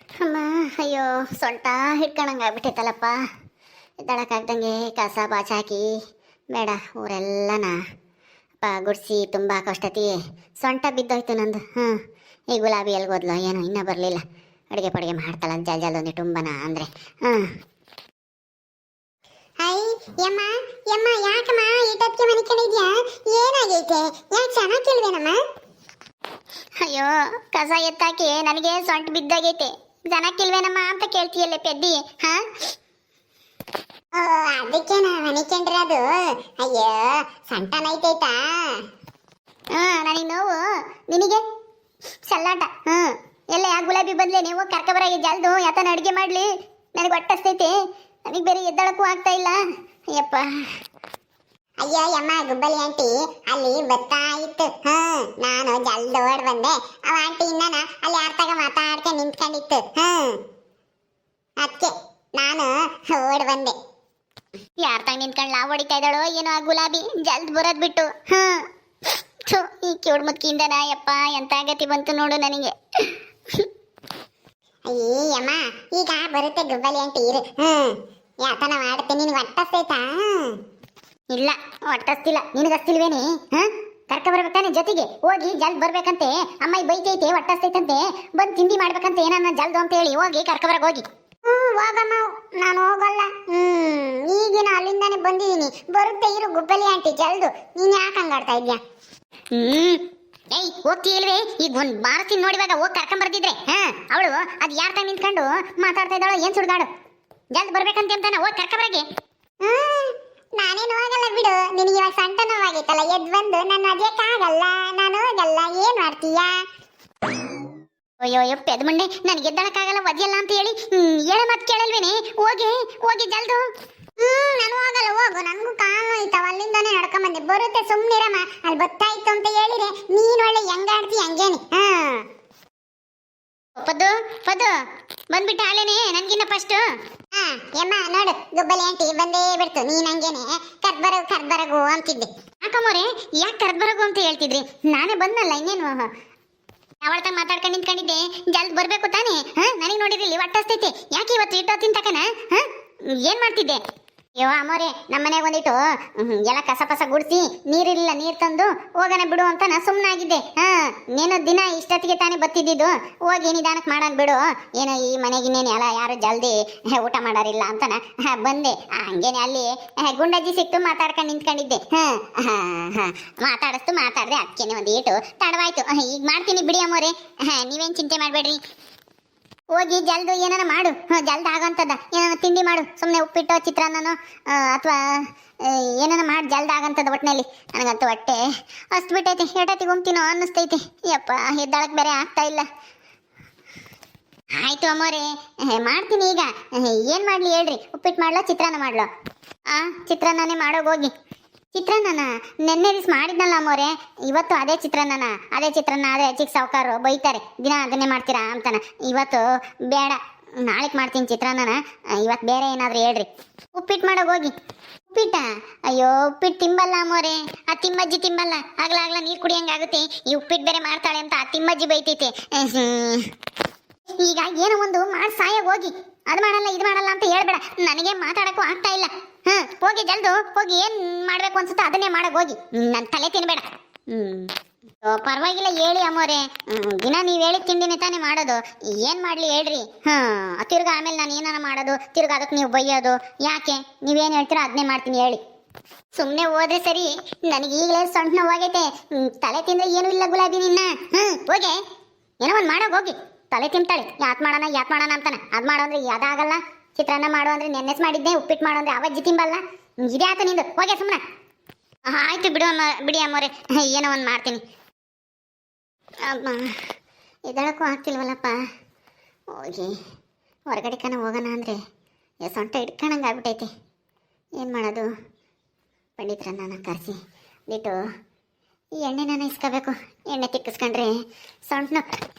ಅಮ್ಮ, ಅಯ್ಯೋ ಸೊಂಟ ಹಿಡ್ಕೊಂಡಂಗೆ ಆಗ್ಬಿಟ್ಟೈತಲ್ಲಪ್ಪ. ಎದ್ದಳಕ್ಕಾಗ್ದಂಗೆ ಕಸ ಬಾಚಾಕಿ ಬೇಡ ಊರೆಲ್ಲನ ಗುಡಿಸಿ ತುಂಬ ಕಷ್ಟತಿ ಸೊಂಟ ಬಿದ್ದೋಯ್ತು ನಂದು. ಈ ಗುಲಾಬಿ ಎಲ್ಗೋದ್ಲು ಏನೋ ಇನ್ನೂ ಬರಲಿಲ್ಲ. ಅಡುಗೆ ಪಡುಗೆ ಮಾಡ್ತಾಳ ಜಲ್ ಜಲ್ ಒಂದು ತುಂಬನ ಅಂದರೆ ಐ ಯಮ್ಮ ಯಮ್ಮ ಯಾಕಮ್ಮ ಇಟ್ಟಕ್ಕೆ ಮನೆ ಕಡಿದ್ಯಾ? ಏನಾಗೈತೆ? ಯಾಕೆ ಚೆನ್ನಾಗಿ ಕೇಳ್ವೇನಮ್ಮ? ಅಯ್ಯೋ ಕಸ ಎತ್ತಾಕಿ ನನಗೆ ಸೊಂಟ ಬಿದ್ದಾಗೈತೆ, ಜನ ಕಿಲ್ವೇನಮ್ಮ ಅಂತ ಕೇಳ್ತೀಯಲ್ಲೇ ಪೆದ್ದಿ. ಅದಕ್ಕೆ ನಾ ಮನಿಕೊಂಡ್ರೆ ಅದು. ಅಯ್ಯೋ ಸಂಟನೈತೈತಾ? ನನಗೆ ನೋವು, ನಿನಗೆ ಸಲ್ಲಾಟ. ಎಲ್ಲ ಆ ಗುಲಾಬಿ ಬದಲೇ ನೀವು ಕರ್ಕೊಬರಾಗಿ ಜಲ್ದು ಯಾತನ ಅಡುಗೆ ಮಾಡಲಿ, ನನಗೆ ಹೊಟ್ಟಸ್ತೈತೆ. ನನಗೆ ಬೇರೆ ಎದ್ದಳಕ್ಕೂ ಆಗ್ತಾ ಇಲ್ಲ. ಅಯ್ಯಪ್ಪ. ಅಯ್ಯೋ ಯಮ್ಮ ಗುಬ್ಬಲಿ ಆಂಟಿ ಅಲ್ಲಿ ಬರ್ತಾ ಇತ್ತು. ನಾನು ಜಲ್ದು ಓಡ್ ಬಂದೆ. ಅವ ಆಂಟಿ ಇನ್ನನ ಅಲ್ಲಿ ಯಾರ್ತಾಗ ಮಾತಾಡ್ಕೊಂಡು ನಿಂತ್ಕೊಂಡಿತ್ತು. ಅದಕ್ಕೆ ನಾನು ಓಡ್ ಬಂದೆ. ಯಾರ ತಾಗ ನಿಂತ್ಕೊಂಡು ಲಾ ಹೊಡಿತಾ ಇದ್ದಾಳೋ ಏನೋ ಆ ಗುಲಾಬಿ ಜಲ್ದ್ ಬರೋದ್ ಬಿಟ್ಟು. ಈ ಕಿವುಡ್ ಮುತ್ಕಿಂದನ ಯಪ್ಪ ಎಂತ ಗತಿ ಬಂತು ನೋಡು ನನಗೆ. ಅಯ್ಯಮ್ಮ ಈಗ ಬರುತ್ತೆ ಗುಬ್ಬಲಿ ಆಂಟಿ ಇರು. ಯಾತನ ಮಾಡ್ತೀನಿ. ನಿನ್ಗೆ ಹೊಟ್ಟಸ್ತೈತಾ? ಇಲ್ಲ ಹೊಟ್ಟಸ್ತಿಲ್ಲ. ನಿನಗಸ್ತಿಲ್ವೇನೆ? ಕರ್ಕ ಬರ್ಬೇಕಾನೆ ಜೊತೆಗೆ ಹೋಗಿ ಜಲ್ದ್ ಬರ್ಬೇಕಂತೆ. ಅಮ್ಮ ಬೈತೈತೆ ಹೊಟ್ಟಸ್ತೈತಂತೆ, ಬಂದು ತಿಂಡಿ ಮಾಡ್ಬೇಕಂತೆ ಏನನ್ನ ಜಲ್ದು ಅಂತ ಹೇಳಿ ಹೋಗಿ ಕರ್ಕೊಬರಕ್ ಹೋಗಿ. ಹೋಗಮ್ಮ, ನಾನು ಹೋಗಲ್ಲ. ಈಗಿನ ಅಲ್ಲಿಂದಾನೆ ಬಂದಿದ್ದೀನಿ. ಬರುತ್ತೆ ಇರು ಗುಬ್ಬಲಿ ಆಂಟಿ ಜಲ್ದು. ನೀನ್ ಯಾಕೆ ಹಂಗಾಡ್ತಾ ಇದ್ಯಾ? ಏಯ್ ಹೋಗ್ತಿ ಇಲ್ವೇ? ಈಗ ಒಂದ್ ಮಾರತೀನಿ ನೋಡಿವಾಗ ಹೋಗಿ ಕರ್ಕೊಂಬರ್ದಿದ್ರೆ ಅವಳು ಅದ್ ಯಾರ ತಾಗ ನಿಂತ್ಕೊಂಡು ಮಾತಾಡ್ತಾ ಇದ್ದಾಳೋ ಏನ್ ಸುಡ್ಗಾಡು. ಜಲ್ದ್ ಬರ್ಬೇಕಂತ ಅಂತಾನ ಹೋಗಿ ಕರ್ಕೊಬರಗೆ. ನಾನೇನು ಹೋಗಲ್ಲ ಬಿಡು. ನಿನಗೆ ಇವಾಗ ಸೊಂಟ ನೋವಾಗೈತಲ್ಲ, ಎದ್ ಬಂದು ನಾನು ಅದೇಕಾಗಲ್ಲ, ನಾನು ಹೋಗಲ್ಲ. ಏನ್ ಮಾಡ್ತೀಯಾ? ಅಯ್ಯೋ ಪೆದ್ ಮುಂಡೆ, ನನಗೆ ಎದ್ದಳಕ್ಕಾಗಲ್ಲ ಒದಿಯಲ್ಲ ಅಂತ ಹೇಳಿ ಹೇಳ ಮಾತು ಕೇಳಲ್ವೇನೆ? ಹೋಗಿ ಹೋಗಿ ಜಲ್ದು. ನಾನು ಹೋಗಲ್ಲ. ಹೋಗು, ನನಗೂ ಕಾಲು ಐತವ. ಅಲ್ಲಿಂದಾನೆ ನಡ್ಕೊಂಬಂದೆ. ಬರುತ್ತೆ ಸುಮ್ನಿರಮ್ಮ. ಅಲ್ಲಿ ಗೊತ್ತಾಯ್ತು ಅಂತ ಹೇಳಿದ್ರೆ ನೀನ್ ಒಳ್ಳೆ ಹೆಂಗಾಡ್ತಿ ಹಂಗೇನಿ. ಪದ್ದು ಪದ್ದು ಬಂದ್ಬಿಟ್ಟ ಅಲ್ಲೇನೆ ನನ್ಗಿನ್ನ ಫಸ್ಟ್. ಯಮ್ಮ ನೋಡು ಗುಬ್ಬಲಿ ಆಂಟಿ ಬಂದೇ ಬಿಡ್ತು. ನೀನ್ ಹಂಗೇನೆ ಕರ್ಬರಗು ಅಂತಿದ್ದೆ. ಯಾಕಮ್ಮೋರೆ ಯಾಕೆ ಕರ್ಬರಗು ಅಂತ ಹೇಳ್ತಿದ್ರಿ? ನಾನೇ ಬಂದಲ್ಲ, ಇನ್ನೇನು ಅವಳ ಮಾತಾಡ್ಕೊಂಡು ನಿಂತ್ಕೊಂಡಿದ್ದೆ. ಜಲ್ದ್ ಬರ್ಬೇಕು ತಾನೇ? ನನಗೆ ನೋಡಿದ್ರಿ ಹೊಟ್ಟಸ್ತೈತೆ. ಯಾಕೆ ಇವತ್ತು ಇಟ್ಟೋತಿನ ತಕನ ಏನ್ ಮಾಡ್ತಿದ್ದೆ? ಅಯ್ಯೋ ಅಮ್ಮೋರೆ, ನಮ್ಮ ಮನೆಗೆ ಒಂದಿಟ್ಟು ಎಲ್ಲ ಕಸ ಪಸ ಗುಡಿಸಿ ನೀರಿಲ್ಲ, ನೀರು ತಂದು ಹೋಗೋಣ ಬಿಡು ಅಂತ ನಾ ಸುಮ್ಮನಾಗಿದ್ದೆ. ನೀನು ದಿನ ಇಷ್ಟೊತ್ತಿಗೆ ತಾನೇ ಬತ್ತಿದ್ದು. ಹೋಗಿ ನಿಧಾನಕ್ಕೆ ಮಾಡೋಣ ಬಿಡು, ಏನೋ ಈ ಮನೆಗಿನ್ನೇನು ಎಲ್ಲ ಯಾರು ಜಲ್ದಿ ಊಟ ಮಾಡೋರಿಲ್ಲ ಅಂತನ ಬಂದೆ. ಹಂಗೇನೆ ಅಲ್ಲಿ ಗುಂಡಜ್ಜಿ ಸಿಕ್ತು, ಮಾತಾಡ್ಕೊಂಡು ನಿಂತ್ಕೊಂಡಿದ್ದೆ. ಮಾತಾಡ್ದೆ. ಅದಕ್ಕೇನೆ ಒಂದು ಏಟು ತಡವಾಯ್ತು. ಈಗ ಮಾಡ್ತೀನಿ ಬಿಡಿ ಅಮ್ಮೋರೆ, ನೀವೇನು ಚಿಂತೆ ಮಾಡಬೇಡ್ರಿ. ಹೋಗಿ ಜಲ್ದು ಏನಾರ ಮಾಡು, ಜಲ್ದು ಆಗಂತದ ಏನಾರ ತಿಂಡಿ ಮಾಡು. ಸುಮ್ಮನೆ ಉಪ್ಪಿಟ್ಟು ಚಿತ್ರಾನ್ನನೋ ಅಥವಾ ಏನಾರ ಮಾಡಿ ಜಲ್ದು ಆಗಂತದ. ಒಟ್ಟಿನಲ್ಲಿ ನನಗಂತೂ ಹೊಟ್ಟೆ ಅಷ್ಟು ಬಿಟ್ಟೈತೆ. ಎಟತ್ತಿಗೆ ಉಮ್ತೀನೋ ಅನ್ನಿಸ್ತೈತೆ. ಯಪ್ಪ ಎದ್ದಾಳಕ್ಕೆ ಬೇರೆ ಆಗ್ತಾ ಇಲ್ಲ. ಆಯ್ತು ಅಮ್ಮೋರೆ, ಮಾಡ್ತೀನಿ ಈಗ. ಏನು ಮಾಡಲಿ ಹೇಳ್ರಿ? ಉಪ್ಪಿಟ್ಟು ಮಾಡ್ಲೋ ಚಿತ್ರಾನ್ನ ಮಾಡ್ಲೋ? ಚಿತ್ರಾನ್ನನೇ ಮಾಡೋಗೋಗಿ. ಚಿತ್ರಾನ್ನ ನೆನ್ನೆ ದಿವ್ಸ ಮಾಡಿದ್ನಲ್ಲ ಅಮ್ಮೋರೆ, ಇವತ್ತು ಅದೇ ಚಿತ್ರಾನ್ನ ಆದರೆ ಚಿಕ್ಕ ಸಾವುಕಾರು ಬೈತಾರೆ, ದಿನ ಅದನ್ನೇ ಮಾಡ್ತೀರಾ ಅಂತಾನ. ಇವತ್ತು ಬೇಡ, ನಾಳೆಗೆ ಮಾಡ್ತೀನಿ ಚಿತ್ರಾನ್ನ. ಇವತ್ತು ಬೇರೆ ಏನಾದರೂ ಹೇಳ್ರಿ. ಉಪ್ಪಿಟ್ಟು ಮಾಡೋಗೋಗಿ. ಉಪ್ಪಿಟ್ಟ? ಅಯ್ಯೋ ಉಪ್ಪಿಟ್ಟು ತಿಂಬಲ್ಲ ಅಮ್ಮೋರೆ, ಆ ತಿಮ್ಮಜ್ಜಿ ತಿಂಬಲ್ಲ. ಆಗ್ಲಾಗ್ಲ ನೀರು ಕುಡಿಯಂಗಾಗುತ್ತೆ. ಈ ಉಪ್ಪಿಟ್ಟು ಬೇರೆ ಮಾಡ್ತಾಳೆ ಅಂತ ಆ ತಿಮ್ಮಜ್ಜಿ ಬೈತೈತೆ. ಈಗ ಏನೋ ಒಂದು ಮಾಡಿ ಸಾಯಾಗ ಹೋಗಿ. ಅದು ಮಾಡಲ್ಲ ಇದು ಮಾಡಲ್ಲ ಅಂತ ಹೇಳ್ಬೇಡ, ನನಗೆ ಮಾತಾಡಕ್ಕೂ ಆಗ್ತಾ ಇಲ್ಲ. ಹೋಗಿ ಜಲ್ದು ಹೋಗಿ ಏನು ಮಾಡಬೇಕು ಅನ್ಸುತ್ತೋ ಅದನ್ನೇ ಮಾಡಕ್ ಹೋಗಿ. ನನ್ನ ತಲೆ ತಿನ್ಬೇಡ. ಪರವಾಗಿಲ್ಲ ಹೇಳಿ ಅಮ್ಮೋರೆ, ದಿನ ನೀವು ಹೇಳಿ ತಿಂಡಿನೇ ತಾನೇ ಮಾಡೋದು. ಏನು ಮಾಡಲಿ ಹೇಳ್ರಿ? ತಿರ್ಗಾ ಆಮೇಲೆ ನಾನು ಏನಾರ ಮಾಡೋದು, ತಿರ್ಗಾ ಅದಕ್ಕೆ ನೀವು ಬೈಯೋದು ಯಾಕೆ? ನೀವೇನು ಹೇಳ್ತೀರೋ ಅದನ್ನೇ ಮಾಡ್ತೀನಿ ಹೇಳಿ. ಸುಮ್ಮನೆ ಹೋದ್ರೆ ಸರಿ. ನನಗೆ ಈಗಲೇ ಸೊಂಟ ನೋವಾಗೈತೆ. ತಲೆ ತಿಂದ್ರೆ ಏನೂ ಇಲ್ಲ ಗುಲಾಬಿ ನಿನ್ನ. ಹೋಗಿ ಏನೋ ಒಂದು ಮಾಡೋಕೆ ಹೋಗಿ. ತಲೆ ತಿಂತಾಳೆ, ಯಾತ್ ಮಾಡೋಣ ಅಂತಾನೆ. ಅದು ಮಾಡೋ ಅಂದ್ರೆ ಅದಾಗಲ್ಲ. ಚಿತ್ರಾನ್ನ ಮಾಡು ಅಂದ್ರೆ ನೆನ್ನೆಸ್ ಮಾಡಿದ್ದೆ. ಉಪ್ಪಿಟ್ಟು ಮಾಡು ಅಂದ್ರೆ ಅವಜ್ಜಿ ತಿಂಬಲ್ಲ. ಇದೇ ಆತ ನಿಂದು. ಹೋಗೆ ಸುಮ್ಮನೆ. ಆಯ್ತು ಬಿಡಿ ಅಮ್ಮೋರೆ, ಏನೋ ಒಂದು ಮಾಡ್ತೀನಿ. ಅಮ್ಮ ಎದ್ದಳಕ್ಕೂ ಆಗ್ತಿಲ್ವಲ್ಲಪ್ಪ. ಹೋಗಿ ಹೊರಗಡೆ ಹೋಗೋಣ ಅಂದರೆ ಸೊಂಟ ಇಟ್ಕೊಂಡಂಗೆ ಆಗ್ಬಿಟ್ಟೈತೆ. ಏನು ಮಾಡೋದು? ಪಂಡಿತರನ್ನ ಕರೆಸಿ ಬಿಟ್ಟು ಈ ಎಣ್ಣೆನ ಇಸ್ಕೋಬೇಕು. ಎಣ್ಣೆ ತಿಕ್ಕಿಸ್ಕೊಂಡ್ರೆ ಸೊಂಟನ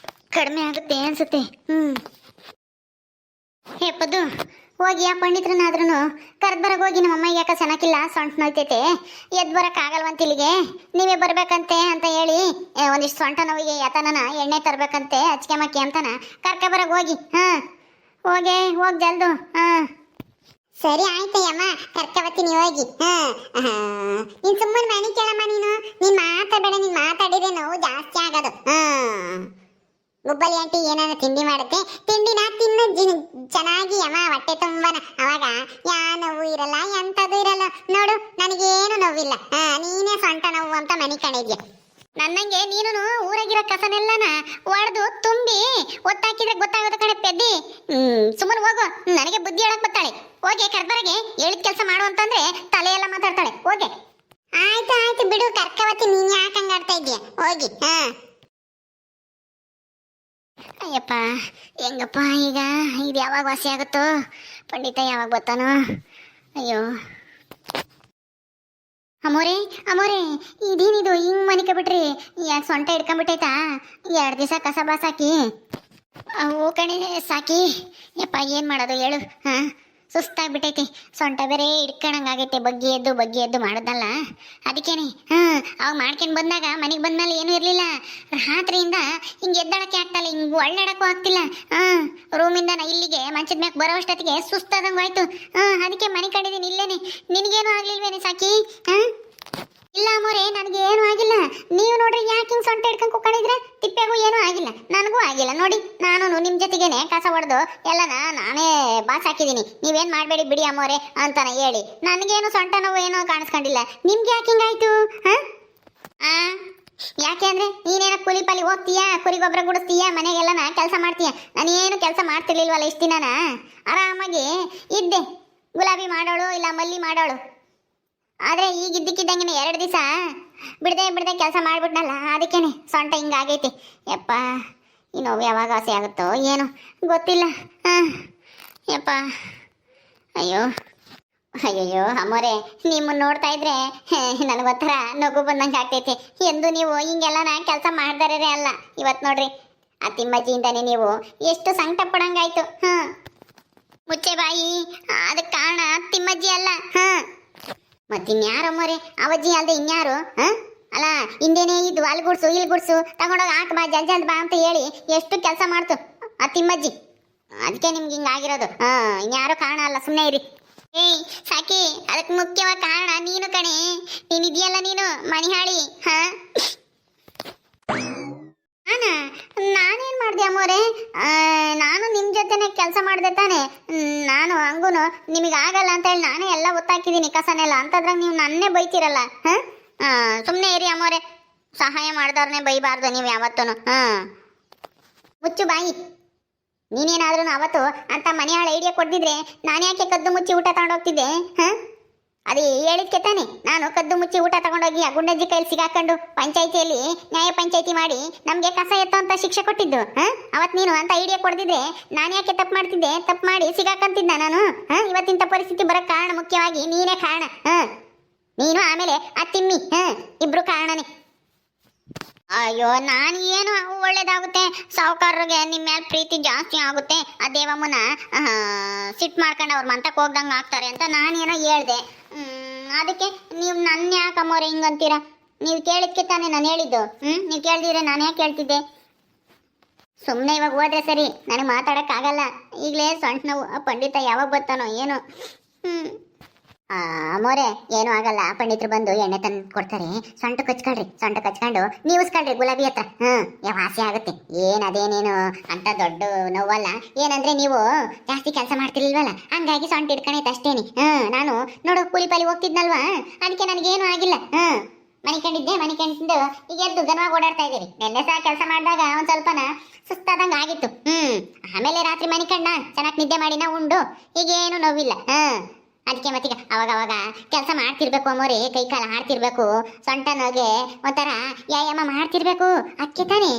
ಕಡಿಮೆ ಆಗುತ್ತೆ ಅನ್ಸುತ್ತೆ. ಹೇ ಪದ್ದು ಹೋಗಿ ಆ ಪಂಡಿತ್ರನಾದ್ರೂ ಕರೆದು ಬರಗೆ ಹೋಗಿ ನಮ್ಮ ಅಮ್ಮಗೆ ಯಾಕೆ ಸೆನಕಿಲ್ಲ ಸೊಂಟ ನೋಯ್ತೈತೆ ಎದ್ದು ಬರೋಕ್ಕಾಗಲ್ವಂತ ಇಲ್ಲಿಗೆ ನೀವೇ ಬರ್ಬೇಕಂತೆ ಅಂತ ಹೇಳಿ ಒಂದಿಷ್ಟು ಸೊಂಟ ನೋವಿಗೆ ಯತನನ ಎಣ್ಣೆ ತರಬೇಕಂತೆ ಅಚ್ಕೆ ಮಕ್ಕಿ ಅಂತನ ಕರ್ಕ ಬರಗೆ ಹೋಗಿ ಹೋಗಿ ಜಲ್ದು ಸರಿ ಆಯ್ತಯ್ಯಮ್ಮ ಕರ್ಕಬತ್ತೀನಿ ಹೋಗಿ ನೀನ್ ಸುಮ್ಮನೆ ಮನೆ ಕೇಳಮ್ಮ ನೀನ್ ಮಾತಾಡಬೇಡ ನೀನ್ ಮಾತಾಡಿದ್ರೆ ನೋವು ಜಾಸ್ತಿ ಆಗೋದು ಗುಬ್ಬಲಿ ಆಂಟಿ ಏನಾರ ತಿಂಡಿ ಮಾಡುತ್ತೆ ತಿಂಡಿನ ತಿನ್ನು ಚೆನ್ನಾಗಿ ಅಮ್ಮ ಹೊಟ್ಟೆ ತುಂಬನ ಅವಾಗ ಯಾ ನೋವು ಇರಲ್ಲ ಎಂತದು ಇರಲ್ಲ ನೋಡು ನನಗೇನು ನೋವಿಲ್ಲ ನೀನೇ ಸೊಂಟ ನೋವು ಅಂತ ಮನೆ ಕಣಿದ್ಯ ನನ್ನಂಗೆ ನೀನು ಊರಾಗಿರೋ ಕಸನೆಲ್ಲನ ಒಡೆದು ತುಂಬಿ ಒತ್ತಾಕಿದ್ರೆ ಗೊತ್ತಾಗೋದು ಕಣೆ ಪೆದ್ದಿ ಸುಮ್ಮನೆ ಹೋಗು ನನಗೆ ಬುದ್ಧಿ ಹೇಳಕ್ ಬರ್ತಾಳೆ ಹೋಗಿ ಕರ್ಬರಗೆ ಹೇಳಿದ ಕೆಲಸ ಮಾಡು ಅಂತಂದ್ರೆ ತಲೆ ಎಲ್ಲ ಮಾತಾಡ್ತಾಳೆ ಹೋಗಿ ಆಯ್ತು ಬಿಡು ಕರ್ಕವತ್ತಿ ನೀನ್ ಯಾಕೆ ಹಂಗಾಡ್ತಾ ಇದ್ಯಾ ಹೋಗಿ ಅಯ್ಯಪ್ಪ ಹೆಂಗಪ್ಪ ಈಗ ಇದು ಯಾವಾಗ ವಾಸಿ ಆಗುತ್ತೋ ಪಂಡಿತ ಯಾವಾಗ ಬರ್ತಾನೋ ಅಯ್ಯೋ ಅಮೋರೆ ಇದೇನಿದು ಹಿಂಗ್ ಮನಿಕ ಬಿಟ್ರಿ ಯಾಕೆ ಸೊಂಟ ಹಿಡ್ಕೊಂಡ್ಬಿಟ್ಟೈತಾ 2 ದಿವಸ ಕಸ ಬಾಸಾಕಿ ಅವು ಕಣೆ ಸಾಕಿ ಯಪ್ಪ ಏನು ಮಾಡೋದು ಹೇಳು ಸುಸ್ತಾಗ್ಬಿಟ್ಟೈತಿ ಸೊಂಟ ಬೇರೆ ಹಿಡ್ಕೊಂಡಂಗಾಗೈತೆ ಬಗ್ಗಿ ಎದ್ದು ಮಾಡೋದಲ್ಲ ಅದಕ್ಕೇನೆ ಅವಾಗ ಮಾಡ್ಕೊಂಡು ಬಂದಾಗ ಮನೆಗೆ ಬಂದ್ಮೇಲೆ ಏನೂ ಇರಲಿಲ್ಲ ರಾತ್ರಿಯಿಂದ ಹಿಂಗೆ ಎದ್ದಾಡಕ್ಕೆ ಆಗ್ತಲ್ಲ ಹಿಂಗೆ ಒಳ್ಳಾಡಕ್ಕೂ ಆಗ್ತಿಲ್ಲ ರೂಮಿಂದ ಇಲ್ಲಿಗೆ ಮಂಚದ ಮ್ಯಾಗ ಬರೋ ಅಷ್ಟೊತ್ತಿಗೆ ಸುಸ್ತಾದಂಗೆ ಆಯ್ತು ಅದಕ್ಕೆ ಮನೆ ಕಂಡಿದ್ದೀನಿ ಇಲ್ಲೇನೆ ನಿನಗೇನು ಆಗ್ಲಿಲ್ವೇನೆ ಸಾಕಿ ಇಲ್ಲ ಅಮ್ಮೋರೆ ನನಗೇನು ಆಗಿಲ್ಲ ನೀವು ನೋಡ್ರಿ ಯಾಕೆ ಹಿಂಗೆ ಸೊಂಟ ಹಿಡ್ಕೊಂಡು ಕುಕ್ಕೊಂಡಿದ್ರೆ ತಿಪ್ಪೆಗೂ ಏನೂ ಆಗಿಲ್ಲ ನನಗೂ ಆಗಿಲ್ಲ ನೋಡಿ ನಾನು ನಿಮ್ಮ ಜೊತೆಗೇನೆ ಕಸ ಹೊಡೆದು ಎಲ್ಲನ ನಾನೇ ಬಾಸ್ ಹಾಕಿದ್ದೀನಿ ನೀವೇನು ಮಾಡಬೇಡಿ ಬಿಡಿ ಅಮ್ಮೋರೆ ಅಂತಾನೆ ಹೇಳಿ ನನಗೇನು ಸೊಂಟ ನೋವು ಏನೋ ಕಾಣಿಸ್ಕೊಂಡಿಲ್ಲ ನಿಮ್ಗೆ ಯಾಕೆ ಹಿಂಗಾಯ್ತು ಯಾಕೆ ಅಂದ್ರೆ ನೀನೇನೋ ಕೂಲಿ ಪಾಲಿ ಹೋಗ್ತೀಯಾ ಕುರಿ ಗೊಬ್ಬರ ಗುಡಿಸ್ತೀಯಾ ಮನೆಗೆಲ್ಲನ ಕೆಲಸ ಮಾಡ್ತೀಯಾ ನಾನೇನು ಕೆಲಸ ಮಾಡ್ತಿರ್ಲಿಲ್ವಲ್ಲ ಇಷ್ಟು ದಿನನ ಆರಾಮಾಗಿ ಇದ್ದೆ ಗುಲಾಬಿ ಮಾಡೋಳು ಇಲ್ಲ ಮಲ್ಲಿ ಮಾಡೋಳು ಆದರೆ ಈಗ ಇದ್ದಕ್ಕಿದ್ದಂಗೆ 2 ದಿವಸ ಬಿಡದೆ ಕೆಲಸ ಮಾಡಿಬಿಟ್ನಲ್ಲ ಅದಕ್ಕೇನೆ ಸೊಂಟ ಹಿಂಗಾಗೈತಿ ಯಪ್ಪ ಈ ನೋವು ಯಾವಾಗ ವಾಸಿ ಆಗುತ್ತೋ ಏನೋ ಗೊತ್ತಿಲ್ಲ ಯಪ್ಪ ಅಯ್ಯೋ ಅಮ್ಮೋರೆ ನಿಮ್ಮನ್ನು ನೋಡ್ತಾ ಇದ್ರೆ ನನಗೊಂಥರ ನಗು ಬಂದಂಗೆ ಆಗ್ತೈತಿ ಎಂದು ನೀವು ಹಿಂಗೆಲ್ಲ ಕೆಲಸ ಮಾಡ್ದಾರೇ ಅಲ್ಲ ಇವತ್ತು ನೋಡ್ರಿ ಆ ತಿಮ್ಮಜ್ಜಿಯಿಂದಾನೆ ನೀವು ಎಷ್ಟು ಸಂಕಟ ಪಡಂಗಾಯ್ತು ಮುಚ್ಚೆ ಬಾಯಿ ಅದಕ್ಕೆ ಕಾರಣ ತಿಮ್ಮಜ್ಜಿ ಅಲ್ಲ ಮತ್ತಿನ್ಯಾರಮ್ಮೋರೆ ಅವಜ್ಜಿ ಅಲ್ದೆ ಇನ್ಯಾರು ಅಲ್ಲ ಹಿಂದೇನೆ ಇದು ಅಲ್ಲಿ ಗುಡ್ಸು ಇಲ್ಲಿ ಗುಡ್ಸು ತಗೊಂಡೋಗಿ ಹಾಕ್ ಬಾ ಜಲ್ದಿ ಬಾ ಅಂತ ಹೇಳಿ ಎಷ್ಟು ಕೆಲಸ ಮಾಡ್ತು ಆ ತಿಮ್ಮಜ್ಜಿ ಅದಕ್ಕೆ ನಿಮ್ಗೆ ಹಿಂಗಾಗಿರೋದು ಇನ್ಯಾರು ಕಾರಣ ಅಲ್ಲ ಸುಮ್ಮನೆ ಇರಿ ಸಾಕಿ ಅದಕ್ಕೆ ಮುಖ್ಯವಾದ ಕಾರಣ ನೀನು ಕಣೆ ನೀನಿದೆಯಲ್ಲ ನೀನು ಮಣಿಹಾಳಿ ನಾನೇನು ಮಾಡಿದೆ ಅಮ್ಮೋರೆ ನಾನು ನಿಮ್ಮ ಜೊತೆನೆ ಕೆಲಸ ಮಾಡಿದೆ ತಾನೆ ನಾನು ಹಂಗೂನು ನಿಮಗೆ ಆಗಲ್ಲ ಅಂತ ಹೇಳಿ ನಾನೇ ಎಲ್ಲ ಒತ್ತಾಕಿದ್ದೀನಿ ಕಸನೆಲ್ಲ ಅಂತದ್ರಾಗ ನೀವು ನನ್ನೇ ಬೈತೀರಲ್ಲ ಸುಮ್ಮನೆ ಇರಿ ಅಮ್ಮೋರೆ ಸಹಾಯ ಮಾಡಿದವ್ರನ್ನೇ ಬೈಬಾರ್ದು ನೀವು ಯಾವತ್ತೂ ಮುಚ್ಚು ಬಾಯಿ ನೀನೇನಾದ್ರೂ ಅವತ್ತು ಅಂತ ಮನೆಯಾಳ ಐಡಿಯಾ ಕೊಟ್ಟಿದ್ರೆ ನಾನು ಯಾಕೆ ಕದ್ದು ಮುಚ್ಚಿ ಊಟ ತಗೊಂಡೋಗ್ತಿದ್ದೆ ಅದು ಹೇಳಿದ್ಕೆ ತಾನೆ ನಾನು ಕದ್ದು ಮುಚ್ಚಿ ಊಟ ತಗೊಂಡೋಗಿ ಆ ಗುಂಡಜ್ಜಿ ಕೈಲಿ ಸಿಗಾಕೊಂಡು ಪಂಚಾಯಿತಿಯಲ್ಲಿ ನ್ಯಾಯ ಪಂಚಾಯಿತಿ ಮಾಡಿ ನಮಗೆ ಕಸ ಎತ್ತೋ ಅಂತ ಶಿಕ್ಷೆ ಕೊಟ್ಟಿದ್ದು ಅವತ್ತು ನೀನು ಅಂತ ಐಡಿಯಾ ಕೊಡ್ತಿದ್ದೆ ನಾನು ಯಾಕೆ ತಪ್ಪು ಮಾಡ್ತಿದ್ದೆ ತಪ್ಪು ಮಾಡಿ ಸಿಗಾಕಂತಿದ್ದ ನಾನು ಇವತ್ತಿಂಥ ಪರಿಸ್ಥಿತಿ ಬರೋಕ್ಕೆ ಕಾರಣ ಮುಖ್ಯವಾಗಿ ನೀನೇ ಕಾರಣ ನೀನು ಆಮೇಲೆ ಆ ತಿಮ್ಮಿ ಇಬ್ರು ಕಾರಣನೇ ಅಯ್ಯೋ ನಾನು ಏನು ಒಳ್ಳೇದಾಗುತ್ತೆ ಸಾವುಕಾರರಿಗೆ ನಿಮ್ಮ ಮೇಲೆ ಪ್ರೀತಿ ಜಾಸ್ತಿ ಆಗುತ್ತೆ ಆ ದೇವಮ್ಮನ ಸಿಟ್ಟು ಮಾಡ್ಕೊಂಡು ಅವ್ರ ಮಂತಕ್ಕೆ ಹೋಗ್ದಂಗೆ ಆಗ್ತಾರೆ ಅಂತ ನಾನೇನೋ ಹೇಳ್ದೆ ಅದಕ್ಕೆ ನೀವು ನನ್ನ ಯಾಕೆ ಅಮ್ಮೋರೆ ಹಿಂಗಂತೀರ ನೀವು ಕೇಳಿದ್ಕೆ ತಾನೇ ನಾನು ಹೇಳಿದ್ದು ನೀವು ಕೇಳ್ದಿದ್ರೆ ನಾನು ಯಾಕೆ ಕೇಳ್ತಿದ್ದೆ ಸುಮ್ಮನೆ ಇವಾಗ ಹೋದ್ರೆ ಸರಿ ನನಗೆ ಮಾತಾಡೋಕ್ಕಾಗಲ್ಲ ಈಗಲೇ ಸೊಂಟ ನೋವು ಆ ಪಂಡಿತ ಯಾವಾಗ ಬರ್ತಾನೋ ಏನೋ ಅಮ್ಮೋರೆ ಏನೂ ಆಗಲ್ಲ ಪಂಡಿತರು ಬಂದು ಎಣ್ಣೆ ತಂದು ಕೊಡ್ತಾರೆ ಸೊಂಟ ಕಚ್ಕೊಂಡು ನೀವಿಸ್ಕೊಳ್ರಿ ಗುಲಾಬಿ ಹತ್ರ ವಾಸಿ ಆಗುತ್ತೆ ಅದೇನೇನು ಅಂತ ದೊಡ್ಡ ನೋವಲ್ಲ ಏನಂದ್ರೆ ನೀವು ಜಾಸ್ತಿ ಕೆಲಸ ಮಾಡ್ತಿರ್ಲಿಲ್ವಲ್ಲ ಹಂಗಾಗಿ ಸೊಂಟ ಹಿಡ್ಕೊಂಡೈತೆ ಅಷ್ಟೇನಿ ನಾನು ನೋಡು ಕೂಲಿ ಪಾಲಿ ಹೋಗ್ತಿದ್ನಲ್ವಾ ಅದಕ್ಕೆ ನನಗೇನು ಆಗಿಲ್ಲ ಮನೆ ಕಂಡಿದ್ದು ಈಗ ಎದ್ದು ಗನವಾಗಿ ಓಡಾಡ್ತಾ ಇದ್ದೀರಿ ನೆನ್ನೆ ಸಹ ಕೆಲಸ ಮಾಡಿದಾಗ ಒಂದು ಸ್ವಲ್ಪನ ಸುಸ್ತಾದಂಗೆ ಆಗಿತ್ತು ಆಮೇಲೆ ರಾತ್ರಿ ಮನೆ ಕಂಡ ಚೆನ್ನಾಗಿ ನಿದ್ದೆ ಮಾಡಿನ ಉಂಡು ಈಗೇನು ನೋವಿಲ್ಲ ಅದಕ್ಕೆ ಮತ್ತೀಗ ಅವಾಗ ಕೆಲಸ ಮಾಡ್ತಿರ್ಬೇಕು ಅಮ್ಮೋರಿ ಕೈ ಕಾಲ ಆಡ್ತಿರ್ಬೇಕು ಸೊಂಟ ನೋಗೆ ಒಂಥರ ವ್ಯಾಯಾಮ ಮಾಡ್ತಿರ್ಬೇಕು ಅದಕ್ಕೆ ತಾನೇ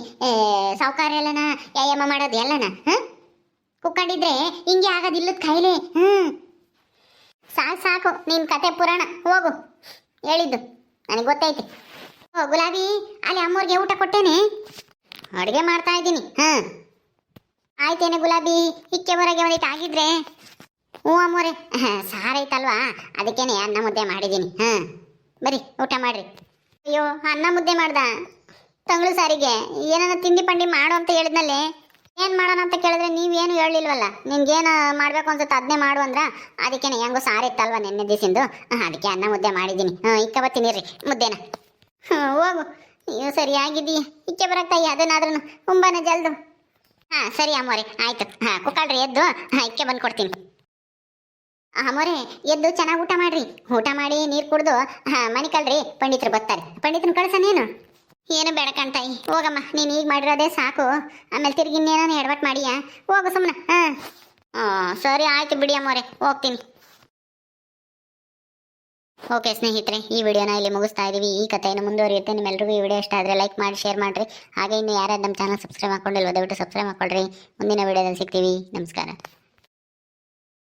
ಸಾವುಕಾರ ಎಲ್ಲನ ವ್ಯಾಯಾಮ ಮಾಡೋದು ಎಲ್ಲನ ಕುಕ್ಕೊಂಡಿದ್ರೆ ಹಿಂಗೆ ಆಗೋದಿಲ್ಲದ ಕಾಯಿಲೆ ಸಾಕು ನಿನ್ ಕತೆ ಪುರಾಣ ಹೋಗು ಹೇಳಿದ್ದು ನನಗೆ ಗೊತ್ತೈತಿ ಗುಲಾಬಿ ಅಲ್ಲಿ ಅಮ್ಮೋರ್ಗೆ ಊಟ ಕೊಟ್ಟೇನೆ ಅಡುಗೆ ಮಾಡ್ತಾ ಇದ್ದೀನಿ ಆಯ್ತೇನೆ ಗುಲಾಬಿ ಇಕ್ಕೆ ಹೊರಗೆ ಒಂದಿಟ್ಟು ಆಗಿದ್ರೆ ಹ್ಞೂ ಅಮ್ಮೋರೆ ಸಾರೈತಲ್ವಾ ಅದಕ್ಕೇನೆ ಅನ್ನ ಮುದ್ದೆ ಮಾಡಿದ್ದೀನಿ ಬರ್ರಿ ಊಟ ಮಾಡ್ರಿ. ಅಯ್ಯೋ ಅನ್ನ ಮುದ್ದೆ ಮಾಡ್ದ ತಂಗಳು ಸಾರಿಗೆ ಏನಾನ ತಿಂಡಿ ಪಂಡಿ ಮಾಡು ಅಂತ ಹೇಳಿದ್ನಲ್ಲಿ ಏನು ಮಾಡೋಣ ಅಂತ ಕೇಳಿದ್ರೆ ನೀವೇನು ಹೇಳಿಲ್ವಲ್ಲ. ನಿನ್ಗೇನು ಮಾಡಬೇಕು ಅನ್ಸುತ್ತೆ ಅದನ್ನೇ ಮಾಡು ಅಂದ್ರ ಅದಕ್ಕೇನೆ ಹೆಂಗೋ ಸಾರಿತ್ತಲ್ವ ನೆನ್ನೆ ದಿವಸಿಂದು ಅದಕ್ಕೆ ಅನ್ನ ಮುದ್ದೆ ಮಾಡಿದ್ದೀನಿ. ಇಕ್ಕ ಬರ್ತೀನಿ ರೀ ಮುದ್ದೆನ. ಹೋಗು ಅಯ್ಯೋ ಸರಿಯಾಗಿದ್ದೀಯ ಇಕ್ಕೆ ಬರಕ್ತಾಯಿ ಅದನ್ನಾದ್ರೂ ತುಂಬಾನೇ ಜಲ್ದು. ಸರಿ ಅಮ್ಮೋರೆ ಆಯ್ತು. ಕುಕ್ಕಳ್ರಿ ಎದ್ದು ಇಕ್ಕೆ ಬಂದು ಕೊಡ್ತೀನಿ. ಅಮ್ಮೋರೆ ಎದ್ದು ಚೆನ್ನಾಗಿ ಊಟ ಮಾಡ್ರಿ. ಊಟ ಮಾಡಿ ನೀರು ಕುಡ್ದು ಮನೆ ಕಳ್ರಿ ಪಂಡಿತರು ಬರ್ತಾರೆ. ಪಂಡಿತನ ಕಳ್ಸನೇನು ಏನು ಬೇಡ ಕಣ್ತಾಯಿ ಹೋಗಮ್ಮ. ನೀನು ಈಗ ಮಾಡಿರೋದೇ ಸಾಕು. ಆಮೇಲೆ ತಿರ್ಗಿ ಇನ್ನೇನೋ ಎಡವಟ್ ಮಾಡಿಯಾ ಹೋಗು ಸುಮ್ಮನೆ. ಸರಿ ಆಯ್ತು ಬಿಡಿ ಅಮ್ಮೋರೆ ಹೋಗ್ತೀನಿ. ಓಕೆ ಸ್ನೇಹಿತರೆ, ಈ ವಿಡಿಯೋನ ಇಲ್ಲಿ ಮುಗಿಸ್ತಾ ಇದ್ದೀವಿ. ಈ ಕಥೆಯನ್ನು ಮುಂದುವರಿಯುತ್ತೆ. ನಿಮ್ಮೆಲ್ಲರಿಗೂ ಈ ವಿಡಿಯೋ ಇಷ್ಟ ಆದರೆ ಲೈಕ್ ಮಾಡಿ ಶೇರ್ ಮಾಡಿರಿ. ಹಾಗೆ ಇನ್ನು ಯಾರ್ಯಾರು ನಮ್ಮ ಚಾನಲ್ ಸಬ್ಸ್ಕ್ರೈಬ್ ಮಾಡ್ಕೊಂಡಿಲ್ವ ದಯವಿಟ್ಟು ಸಬ್ಸ್ಕ್ರೈಬ್ ಮಾಡ್ಕೊಳ್ರಿ. ಮುಂದಿನ ವಿಡಿಯೋದಲ್ಲಿ ಸಿಗ್ತೀವಿ. ನಮಸ್ಕಾರ.